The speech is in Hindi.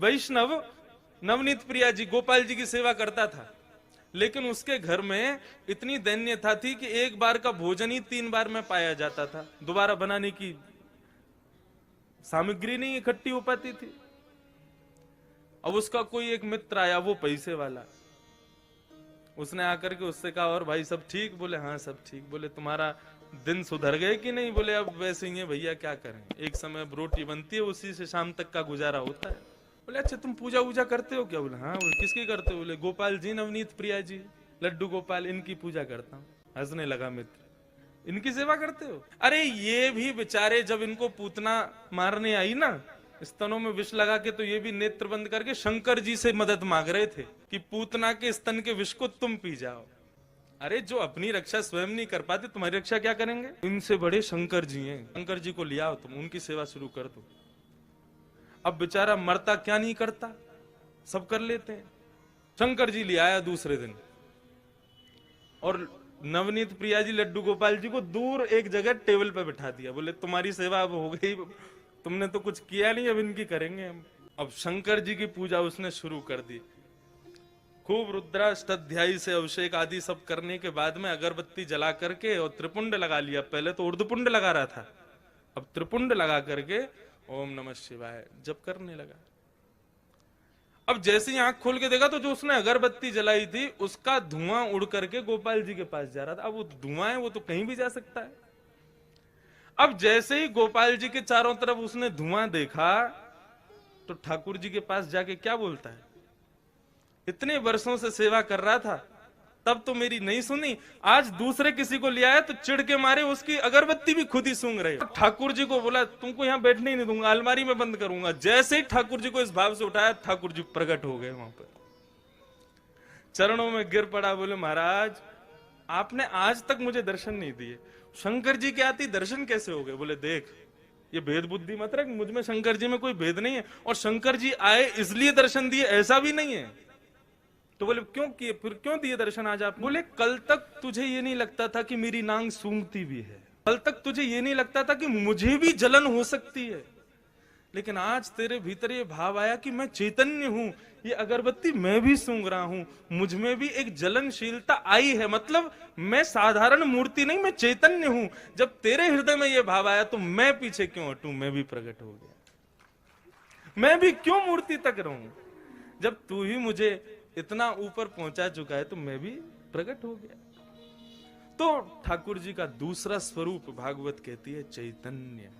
वैष्णव नवनीत प्रिया जी गोपाल जी की सेवा करता था, लेकिन उसके घर में इतनी दैन्यता थी कि एक बार का भोजन ही 3 बार में पाया जाता था, दोबारा बनाने की सामग्री नहीं इकट्ठी हो पाती थी। अब उसका कोई एक मित्र आया, वो पैसे वाला, उसने आकर के उससे कहा और भाई सब ठीक? बोले हाँ सब ठीक। बोले तुम्हारा दिन सुधर गए कि नहीं? बोले अब वैसे ही है भैया, क्या करें, एक समय अब रोटी बनती है, उसी से शाम तक का गुजारा होता है। बोले अच्छा तुम पूजा वूजा करते हो क्या? बोले हाँ। बोले किसकी करते हो? बोले गोपाल जी, नवनीत प्रिया जी, लड्डू गोपाल, इनकी पूजा करता हूँ। हंसने लगा मित्र, इनकी सेवा करते हो? अरे ये भी बेचारे जब इनको पूतना मारने आई ना, स्तनों में विष लगा के, तो ये भी नेत्र बंद करके शंकर जी से मदद मांग रहे थे कि पूतना के स्तन के विष को तुम पी जाओ। अरे जो अपनी रक्षा स्वयं नहीं कर पाते, तुम्हारी रक्षा क्या करेंगे? इनसे बड़े शंकर जी हैं, शंकर जी को ले आओ, तुम उनकी सेवा शुरू कर दो। अब बेचारा मरता क्या नहीं करता, सब कर लेते हैं। शंकर जी ले आया दूसरे दिन, और नवनीत प्रिया जी लड्डू गोपाल जी को दूर एक जगह टेबल पे बिठा दिया। बोले तुम्हारी सेवा अब हो गई, तुमने तो कुछ किया नहीं, अब इनकी करेंगे हम। अब शंकर जी की पूजा उसने शुरू कर दी। खूब रुद्राष्टाध्यायी से अभिषेक आदि सब करने के बाद में अगरबत्ती जला करके और त्रिपुंड लगा लिया। पहले तो ऊर्ध्वपुंड लगा रहा था, अब त्रिपुंड लगा करके ओम नमः शिवाय जप करने लगा। अब जैसे ही आंख खोल के देखा तो जो उसने अगरबत्ती जलाई थी उसका धुआं उड़ करके गोपाल जी के पास जा रहा था। अब वो धुआं है, वो तो कहीं भी जा सकता है। अब जैसे ही गोपाल जी के चारों तरफ उसने धुआं देखा तो ठाकुर जी के पास जाके क्या बोलता है, इतने वर्षों से सेवा कर रहा था, तब तो मेरी नहीं सुनी, आज दूसरे किसी को ले आया तो चिढ़ के मारे उसकी अगरबत्ती भी खुद ही सूंघ रहे हो। ठाकुर जी को बोला तुमको यहाँ बैठने ही नहीं दूंगा, अलमारी में बंद करूंगा। जैसे ही ठाकुर जी को इस भाव से उठाया, ठाकुर जी प्रकट हो गए वहां पर, चरणों में गिर पड़ा। बोले महाराज आपने आज तक मुझे दर्शन नहीं दिए, शंकर जी के आती दर्शन कैसे हो गए? बोले देख ये भेद बुद्धि मत रख, मुझ में शंकर जी में कोई भेद नहीं है, और शंकर जी आए इसलिए दर्शन दिए ऐसा भी नहीं है। तो बोले क्यों किए, फिर क्यों दिए दर्शन आज आप? बोले कल तक तुझे ये नहीं लगता था कि मेरी नांग सूंघती भी है, कल तक तुझे ये नहीं लगता था कि मुझे भी जलन हो सकती है, लेकिन आज तेरे भीतर ये भाव आया कि मैं चैतन्य हूं, ये अगरबत्ती मैं भी सूंघ रहा हूं, मुझ में भी एक जलनशीलता आई है, मतलब मैं साधारण मूर्ति नहीं, मैं चैतन्य हूं। जब तेरे हृदय में ये भाव आया तो मैं पीछे क्यों हटूं, मैं भी प्रकट हो गया, मैं भी क्यों मूर्ति तक रहूं? जब तू ही मुझे इतना ऊपर पहुंचा चुका है तो मैं भी प्रकट हो गया। तो ठाकुर जी का दूसरा स्वरूप भागवत कहती है चैतन्य।